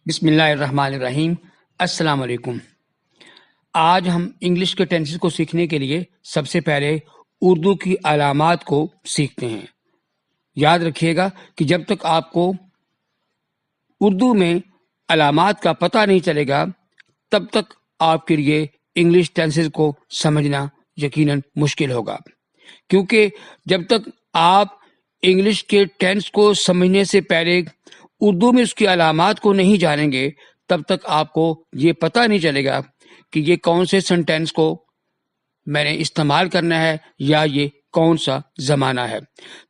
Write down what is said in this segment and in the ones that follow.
بسم اللہ الرحمن الرحیم۔ السلام علیکم۔ آج ہم انگلش کے ٹینسز کو سیکھنے کے لیے سب سے پہلے اردو کی علامات کو سیکھتے ہیں۔ یاد رکھیے گا کہ جب تک آپ کو اردو میں علامات کا پتہ نہیں چلے گا تب تک آپ کے لیے انگلش ٹینسز کو سمجھنا یقیناً مشکل ہوگا، کیونکہ جب تک آپ انگلش کے ٹینس کو سمجھنے سے پہلے اردو میں اس کی علامات کو نہیں جانیں گے تب تک آپ کو یہ پتہ نہیں چلے گا کہ یہ کون سے سینٹینس کو میں نے استعمال کرنا ہے یا یہ کون سا زمانہ ہے۔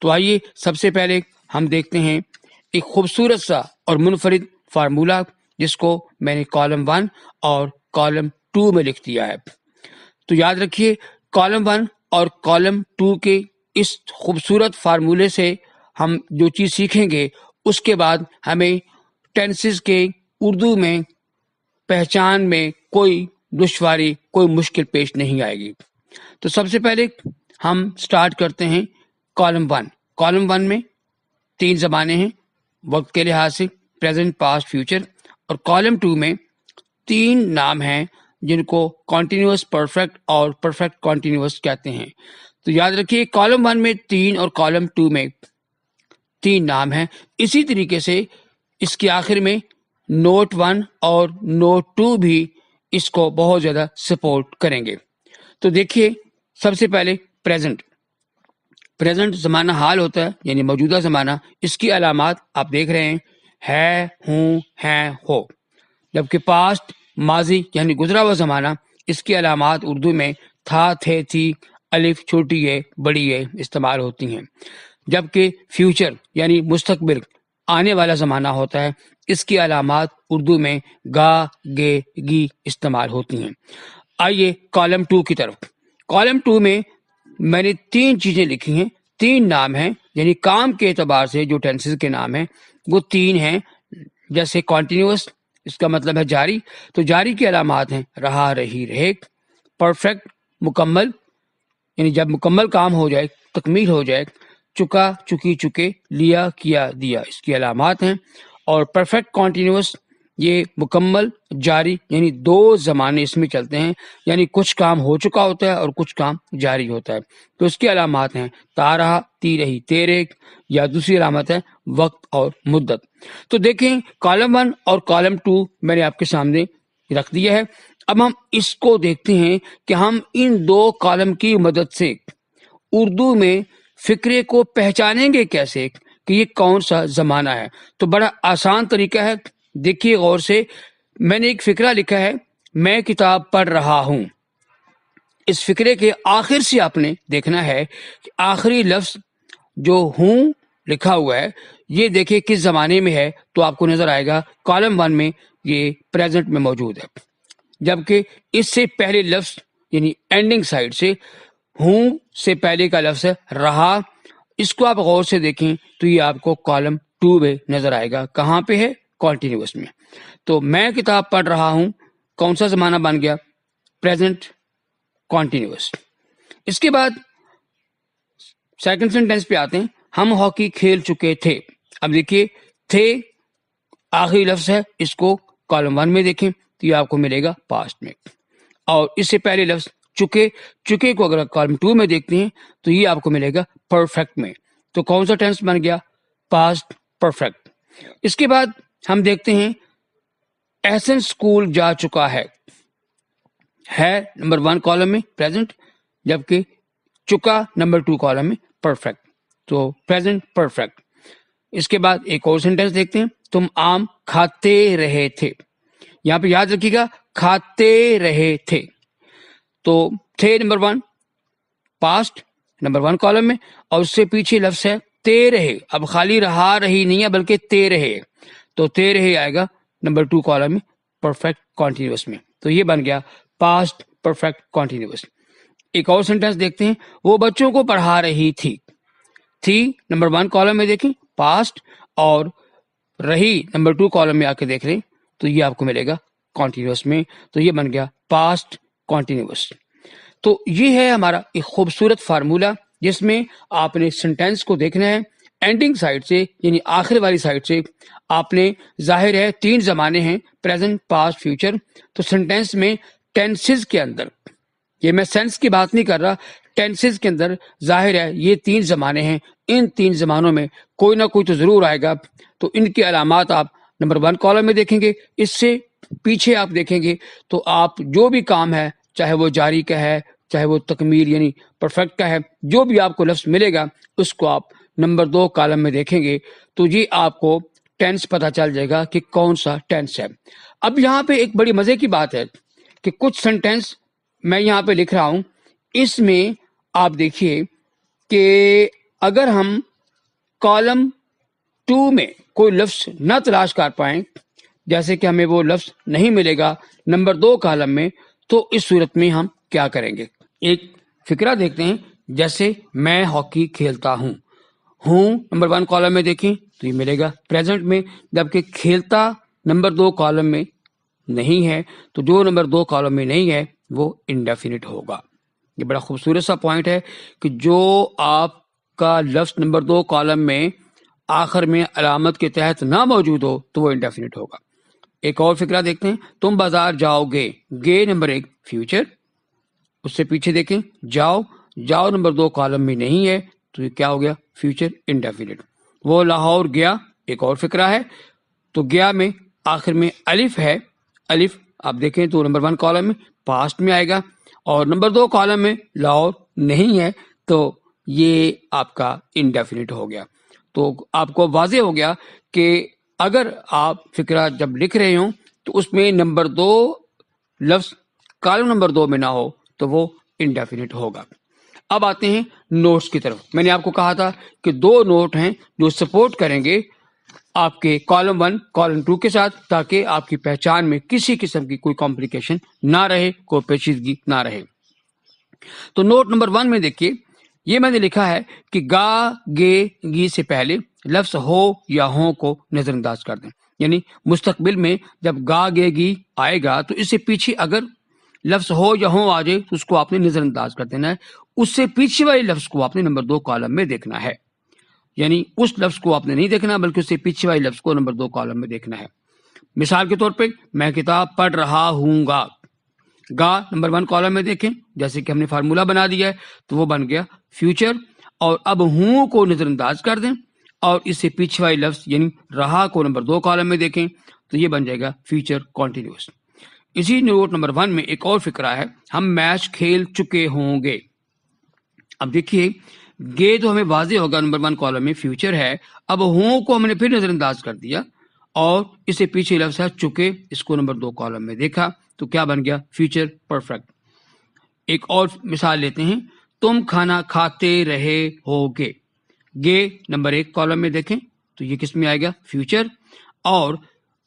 تو آئیے سب سے پہلے ہم دیکھتے ہیں ایک خوبصورت سا اور منفرد فارمولہ جس کو میں نے کالم 1 اور کالم 2 میں لکھ دیا ہے۔ تو یاد رکھیے کالم 1 اور کالم 2 کے اس خوبصورت فارمولے سے ہم جو چیز سیکھیں گے اس کے بعد ہمیں ٹینسز کے اردو میں پہچان میں کوئی دشواری، کوئی مشکل پیش نہیں آئے گی۔ تو سب سے پہلے ہم سٹارٹ کرتے ہیں کالم 1۔ کالم 1 میں 3 زمانے ہیں وقت کے لحاظ سے، پریزنٹ، پاسٹ، فیوچر، اور کالم 2 میں 3 نام ہیں جن کو کنٹینیوس پرفیکٹ اور پرفیکٹ کنٹینیوس کہتے ہیں۔ تو یاد رکھیے کالم 1 میں 3 اور کالم 2 میں 3 نام ہیں۔ اسی طریقے سے اس کے آخر میں نوٹ 1 اور نوٹ 2 بھی اس کو بہت زیادہ سپورٹ کریں گے۔ تو دیکھیے سب سے پہلے پریزنٹ زمانہ حال ہوتا ہے یعنی موجودہ زمانہ، اس کی علامات آپ دیکھ رہے ہیں ہے، ہوں، ہیں، ہو۔ جبکہ پاسٹ ماضی یعنی گزرا ہوا زمانہ، اس کی علامات اردو میں تھا، تھے، تھی، الف چھوٹی ہے، بڑی ہے استعمال ہوتی ہیں۔ جبکہ فیوچر یعنی مستقبل، آنے والا زمانہ ہوتا ہے، اس کی علامات اردو میں گا، گے، گی استعمال ہوتی ہیں۔ آئیے کالم 2 کی طرف۔ کالم 2 میں میں نے 3 چیزیں لکھی ہیں، 3 نام ہیں، یعنی کام کے اعتبار سے جو ٹینسز کے نام ہیں وہ 3 ہیں۔ جیسے کنٹینیوس، اس کا مطلب ہے جاری، تو جاری کی علامات ہیں رہا، رہی، رہے۔ پرفیکٹ مکمل، یعنی جب مکمل کام ہو جائے، تکمیل ہو جائے۔ چکا، چکی، چکے، لیا، کیا، دیا، اس کی علامات ہیں۔ اور پرفیکٹ کنٹینیوس یہ مکمل، جاری، یعنی 2 زمانے اس میں چلتے ہیں، یعنی کچھ کام ہو چکا ہوتا ہے اور کچھ کام جاری ہوتا ہے، تو اس کی علامات ہیں تا رہا، تی رہی، تیرے، یا دوسری علامت ہے وقت اور مدت۔ تو دیکھیں کالم 1 اور کالم 2 میں نے آپ کے سامنے رکھ دیا ہے۔ اب ہم اس کو دیکھتے ہیں کہ ہم ان 2 کالم کی مدد سے اردو میں فقرے کو پہچانیں گے کیسے کہ یہ کون سا زمانہ ہے۔ تو بڑا آسان طریقہ ہے، دیکھیے غور سے۔ میں نے ایک فقرہ لکھا ہے، میں کتاب پڑھ رہا ہوں۔ اس فقرے کے آخر سے آپ نے دیکھنا ہے کہ آخری لفظ جو ہوں لکھا ہوا ہے یہ دیکھیں کس زمانے میں ہے، تو آپ کو نظر آئے گا کالم 1 میں یہ پریزنٹ میں موجود ہے، جبکہ اس سے پہلے لفظ یعنی اینڈنگ سائڈ سے ہوں سے پہلے کا لفظ ہے رہا۔ اس کو آپ غور سے دیکھیں تو یہ آپ کو کالم 2 میں نظر آئے گا۔ کہاں پہ ہے؟ کنٹینیوس میں۔ تو میں کتاب پڑھ رہا ہوں کون سا زمانہ بن گیا؟ Present continuous. اس کے بعد سیکنڈ سینٹینس پہ آتے ہیں، ہم ہاکی کھیل چکے تھے۔ اب دیکھیے تھے آخری لفظ ہے، اس کو کالم 1 میں دیکھیں تو یہ آپ کو ملے گا پاسٹ میں، اور اس سے پہلے لفظ چکے، چکے کو اگر کالم 2 میں دیکھتے ہیں تو یہ آپ کو ملے گا پرفیکٹ میں۔ تو کون سا ٹینس بن گیا؟ Past perfect. اس کے بعد ہم دیکھتے ہیں احسن اسکول جا چکا ہے نمبر 1 کالم میں پریزنٹ، جبکہ چکا نمبر 2 کالم میں پرفیکٹ، تو پریزنٹ پرفیکٹ۔ اس کے بعد ایک اور سینٹینس دیکھتے ہیں، تم آم کھاتے رہے تھے۔ یہاں پہ یاد رکھیے گا کھاتے رہے تھے، تو تھے نمبر 1 پاسٹ نمبر 1 کالم میں، اور اس سے پیچھے لفظ ہے تے رہے۔ اب خالی رہا، رہی نہیں ہے بلکہ تے رہے، تو تے رہے آئے گا نمبر 2 کالم میں پرفیکٹ کنٹینیوس میں، تو یہ بن گیا پاسٹ پرفیکٹ کنٹینیوس۔ ایک اور سینٹینس دیکھتے ہیں، وہ بچوں کو پڑھا رہی تھی۔ تھی نمبر 1 کالم میں دیکھیں پاسٹ، اور رہی نمبر 2 کالم میں آ کے دیکھ لیں تو یہ آپ کو ملے گا کنٹینیوس میں، تو یہ بن گیا پاسٹ کنٹینیوس۔ تو یہ ہے ہمارا ایک خوبصورت فارمولہ جس میں آپ نے سینٹینس کو دیکھنا ہے، اینڈنگ سائڈ سے یعنی آخر والی سائڈ سے آپ نے ظاہر ہے 3 زمانے ہیں پریزنٹ پاسٹ فیوچر. تو سینٹینس میں ٹینسز کے اندر یہ میں سینس کی بات نہیں کر رہا ٹینسز کے اندر ظاہر ہے یہ 3 زمانے ہیں. ان 3 زمانوں میں کوئی نہ کوئی تو ضرور آئے گا. تو ان کی علامات آپ نمبر 1 کالم میں دیکھیں گے. اس سے پیچھے آپ دیکھیں گے تو آپ جو بھی کام ہے چاہے وہ جاری کا ہے چاہے وہ تکمیل یعنی پرفیکٹ کا ہے جو بھی آپ کو لفظ ملے گا اس کو آپ نمبر 2 کالم میں دیکھیں گے تو یہ آپ کو ٹینس پتہ چل جائے گا کہ کون سا ٹینس ہے. اب یہاں پہ ایک بڑی مزے کی بات ہے کہ کچھ سینٹینس میں یہاں پہ لکھ رہا ہوں. اس میں آپ دیکھیے کہ اگر ہم کالم 2 میں کوئی لفظ نہ تلاش کر پائیں جیسے کہ ہمیں وہ لفظ نہیں ملے گا نمبر 2 کالم میں تو اس صورت میں ہم کیا کریں گے. ایک فکرہ دیکھتے ہیں. جیسے میں ہاکی کھیلتا ہوں نمبر 1 کالم میں دیکھیں تو یہ ملے گا پریزنٹ میں جبکہ کھیلتا نمبر 2 کالم میں نہیں ہے تو جو نمبر 2 کالم میں نہیں ہے وہ انڈیفینٹ ہوگا. یہ بڑا خوبصورت سا پوائنٹ ہے کہ جو آپ کا لفظ نمبر 2 کالم میں آخر میں علامت کے تحت نہ موجود ہو تو وہ انڈیفینٹ ہوگا. ایک اور فکرہ دیکھتے ہیں. تم بازار جاؤ گے نمبر 1 فیوچر. اس سے پیچھے دیکھیں جاؤ نمبر 2 کالم میں نہیں ہے تو یہ کیا ہو گیا فیوچر انڈیفینٹ. وہ لاہور گیا ایک اور فکرہ ہے. تو گیا میں آخر میں الف ہے. الف آپ دیکھیں تو نمبر 1 کالم میں پاسٹ میں آئے گا اور نمبر 2 کالم میں لاہور نہیں ہے تو یہ آپ کا انڈیفینٹ ہو گیا. تو آپ کو واضح ہو گیا کہ اگر آپ فکرہ جب لکھ رہے ہوں تو اس میں نمبر 2 لفظ کالم نمبر 2 میں نہ ہو تو وہ انڈیفینٹ ہوگا. اب آتے ہیں نوٹس کی طرف. میں نے آپ کو کہا تھا کہ 2 نوٹ ہیں جو سپورٹ کریں گے آپ کے کالم 1 کالم 2 کے ساتھ تاکہ آپ کی پہچان میں کسی قسم کی کوئی کمپلیکیشن نہ رہے کوئی پیچیدگی نہ رہے. تو نوٹ نمبر 1 میں دیکھیے یہ میں نے لکھا ہے کہ گا گے گی سے پہلے لفظ ہو یا ہوں کو نظر انداز کر دیں. یعنی مستقبل میں جب گا گے گی آئے گا تو اس سے پیچھے اگر لفظ ہو یا ہوں آ جائے تو اس کو آپ نے نظر انداز کر دینا ہے. اس سے پیچھے والے لفظ کو آپ نے نمبر 2 کالم میں دیکھنا ہے. یعنی اس لفظ کو آپ نے نہیں دیکھنا بلکہ اس سے پیچھے والے لفظ کو نمبر 2 کالم میں دیکھنا ہے. مثال کے طور پہ میں کتاب پڑھ رہا ہوں گا نمبر 1 کالم میں دیکھیں جیسے کہ ہم نے فارمولہ بنا دیا ہے تو وہ بن گیا فیوچر. اور اب ہوں کو نظر انداز کر دیں اور اس سے پیچھے والے لفظ یعنی رہا کو نمبر 2 کالم میں دیکھیں تو یہ بن جائے گا فیوچر کنٹینیوس. اسی نوٹ نمبر 1 میں ایک اور فکرہ ہے ہم میچ کھیل چکے ہوں گے. اب دیکھیے گے تو ہمیں واضح ہوگا نمبر 1 کالم میں فیوچر ہے. اب ہوں کو ہم نے پھر نظر انداز کر دیا اور اس سے پیچھے لفظ ہے چکے اس کو نمبر 2 کالم میں دیکھا تو کیا بن گیا فیوچر پرفیکٹ. ایک اور مثال لیتے ہیں. تم کھانا کھاتے رہے ہوگے گے نمبر 1 کالم میں دیکھیں تو یہ کس میں آئے گا فیوچر. اور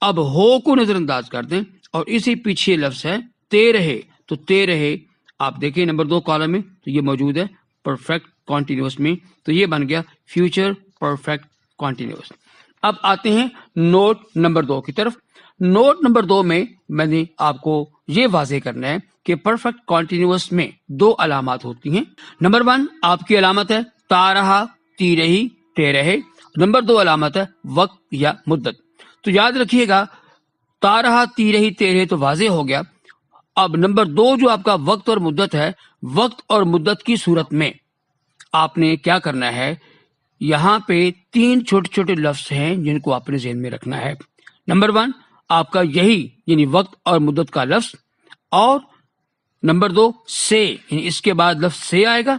اب ہو کو نظر انداز کر دیں اور اسی پیچھے لفظ ہے تے رہے تو تے رہے آپ دیکھیں نمبر 2 کالم میں تو یہ موجود ہے پرفیکٹ کنٹینیوس میں تو یہ بن گیا فیوچر پرفیکٹ کنٹینیوس. اب آتے ہیں نوٹ نمبر 2 کی طرف. نوٹ نمبر 2 میں نے آپ کو یہ واضح کرنا ہے کہ پرفیکٹ کنٹینیوس میں 2 علامات ہوتی ہیں. نمبر 1 آپ کی علامت ہے تا رہا تی رہی تے رہے. نمبر 2 علامت ہے وقت یا مدت. تو یاد رکھیے گا تا رہا تی رہی تے رہے تو واضح ہو گیا. اب نمبر 2 جو آپ کا وقت اور مدت ہے وقت اور مدت کی صورت میں آپ نے کیا کرنا ہے یہاں پہ 3 چھوٹے چھوٹے لفظ ہیں جن کو آپ نے ذہن میں رکھنا ہے. نمبر 1 آپ کا یہی یعنی وقت اور مدت کا لفظ اور نمبر 2 سے یعنی اس کے بعد لفظ سے آئے گا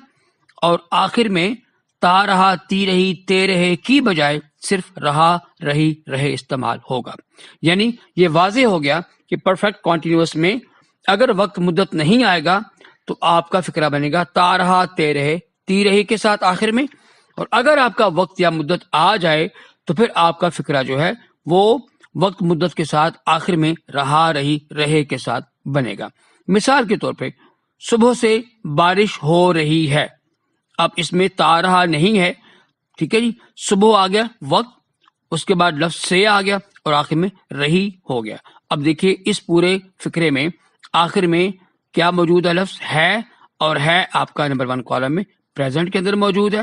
اور آخر میں تا رہا تی رہی تے رہے کی بجائے صرف رہا رہی رہے استعمال ہوگا. یعنی یہ واضح ہو گیا کہ پرفیکٹ کنٹینیوس میں اگر وقت مدت نہیں آئے گا تو آپ کا فکرہ بنے گا تا رہا تے رہے تی رہی کے ساتھ آخر میں. اور اگر آپ کا وقت یا مدت آ جائے تو پھر آپ کا فکرہ جو ہے وہ وقت مدت کے ساتھ آخر میں رہا رہی رہے کے ساتھ بنے گا. مثال کے طور پہ صبح سے بارش ہو رہی ہے. اب اس میں تا رہا نہیں ہے ٹھیک ہے جی. صبح آ گیا وقت اس کے بعد لفظ سے آ گیا اور آخر میں رہی ہو گیا. اب دیکھیے اس پورے فکرے میں آخر میں کیا موجود ہے لفظ ہے اور ہے آپ کا نمبر 1 کالم میں پریزنٹ کے اندر موجود ہے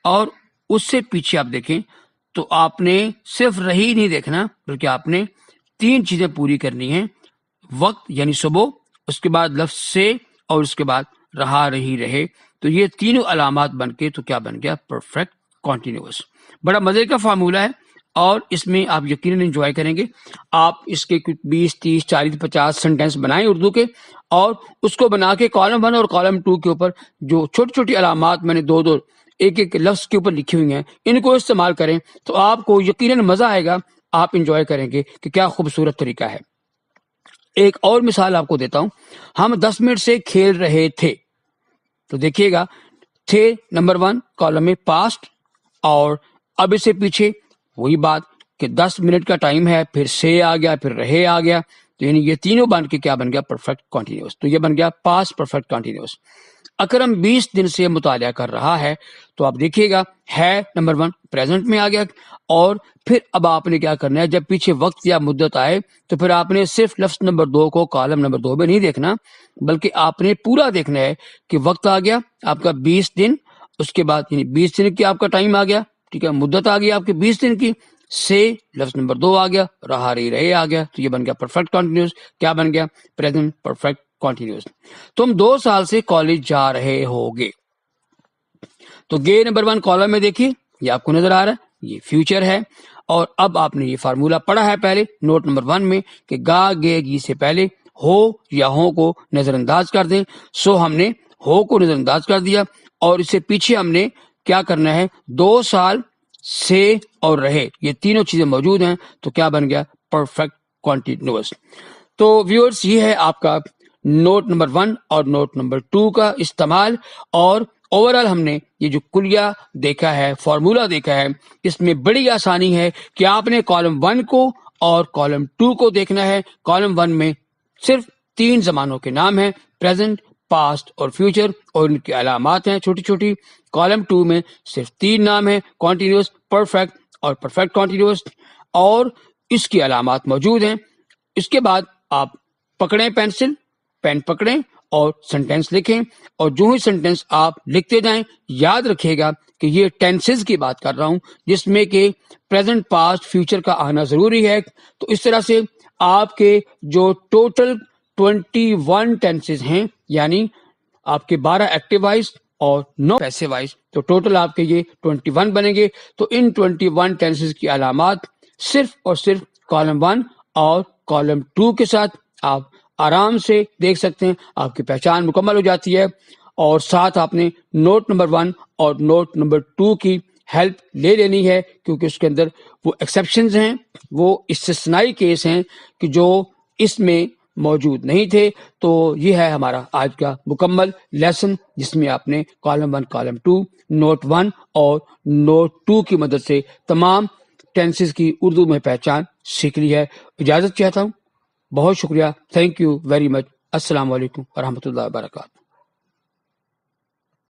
اور اس سے پیچھے آپ دیکھیں تو آپ نے صرف رہی نہیں دیکھنا بلکہ آپ نے 3 چیزیں پوری کرنی ہیں، وقت یعنی صبح، اس کے بعد لفظ سے، اور اس کے بعد رہا رہی رہے. تو یہ تینوں علامات بن کے تو کیا بن گیا؟ Perfect continuous. بڑا مزے کا فارمولہ ہے اور اس میں آپ یقیناً انجوائے کریں گے. آپ اس کے 20 30 40 50 سینٹینس بنائیں اردو کے، اور اس کو بنا کے کالم 1 اور کالم 2 کے اوپر جو چھوٹی چھوٹی علامات میں نے 2 ایک لفظ کے اوپر لکھی ہوئی ہیں، ان کو استعمال کریں تو آپ کو یقیناً مزہ آئے گا. آپ انجوائے کریں گے کہ کیا خوبصورت طریقہ ہے. ایک اور مثال آپ کو دیتا ہوں. ہم 10 منٹ سے کھیل رہے تھے، تو دیکھیے گا تھے نمبر 1 کالم میں پاسٹ، اور اب اس سے پیچھے وہی بات کہ 10 منٹ کا ٹائم ہے، پھر سے آ گیا، پھر رہے آ گیا، تو یعنی یہ تینوں بن کے کیا بن گیا؟ Perfect continuous. تو یہ بن گیا پاسٹ پرفیکٹ کنٹینیوس. اکرم 20 دن سے مطالعہ کر رہا ہے، تو آپ دیکھیے گا ہے نمبر 1 پریزنٹ میں آ گیا، اور پھر اب آپ نے کیا کرنا ہے، جب پیچھے وقت یا مدت آئے تو پھر آپ نے صرف لفظ نمبر 2 کو کالم نمبر 2 میں نہیں دیکھنا، بلکہ آپ نے پورا دیکھنا ہے کہ وقت آ گیا آپ کا 20 دن، اس کے بعد یعنی 20 دن کی آپ کا ٹائم آ گیا، ٹھیک ہے، مدت آ گئی آپ کے 20 دن کی، سے لفظ نمبر 2 آ گیا، رہا رہی رہے آ گیا، تو یہ بن گیا پرفیکٹ کنٹینیوس. کیا بن گیا؟ Present perfect continuous. تم 2 سال سے کالج جا رہے ہوگے، تو گے نمبر 1 کالم میں دیکھیے، یہ آپ کو نظر آ رہا ہے، یہ فیوچر ہے. اور اب آپ نے یہ فارمولہ پڑھا ہے پہلے نوٹ نمبر 1 میں کہ گا گے گی سے پہلے ہو یا ہوں کو نظر انداز کر دیں. سو ہم نے ہو کو نظر انداز کر دیا، اور اس سے پیچھے ہم نے کیا کرنا ہے؟ 2 سال سے اور رہے، یہ تینوں چیزیں موجود ہیں، تو کیا بن گیا؟ Perfect continuous. تو ویورز، یہ ہے آپ کا نوٹ نمبر 1 اور نوٹ نمبر 2 کا استعمال. اور اوورآل ہم نے یہ جو کلیہ دیکھا ہے، فارمولہ دیکھا ہے، اس میں بڑی آسانی ہے کہ آپ نے کالم 1 کو اور کالم 2 کو دیکھنا ہے. کالم 1 میں صرف 3 زمانوں کے نام ہیں، پریزنٹ، پاسٹ اور فیوچر، اور ان کی علامات ہیں چھوٹی چھوٹی. کالم 2 میں صرف 3 نام ہیں، کنٹینیوس، پرفیکٹ اور پرفیکٹ کنٹینیوس، اور اس کی علامات موجود ہیں. اس کے بعد آپ پکڑیں پینسل، پین پکڑیں اور سینٹینس لکھیں، اور جو ہی سینٹینس آپ لکھتے جائیں یاد رکھیے گا کہ یہ ٹینسز کی بات کر رہا ہوں، جس میں کہ پریزنٹ، پاسٹ، فیوچر کا آنا ضروری ہے. تو اس طرح سے آپ کے جو ٹوٹل 21 ٹینسز ہیں، یعنی آپ کے 12 ایکٹیو وائز اور 9 پیسو وائز، تو ٹوٹل آپ کے یہ 21 بنیں گے. تو ان 21 ٹینسز کی علامات صرف اور صرف کالم 1 اور کالم 2 کے ساتھ آپ آرام سے دیکھ سکتے ہیں، آپ کی پہچان مکمل ہو جاتی ہے. اور ساتھ آپ نے نوٹ نمبر 1 اور نوٹ نمبر 2 کی ہیلپ لے لینی ہے، کیونکہ اس کے اندر وہ ایکسیپشنز ہیں، وہ استثنائی کیس ہیں کہ جو اس میں موجود نہیں تھے. تو یہ ہے ہمارا آج کا مکمل لیسن، جس میں آپ نے کالم 1 کالم 2 نوٹ 1 اور نوٹ 2 کی مدد سے تمام ٹینسز کی اردو میں پہچان سیکھ لی ہے. اجازت چاہتا ہوں، بہت شکریہ، تھینک یو ویری مچ. السلام علیکم ورحمۃ اللہ وبرکاتہ.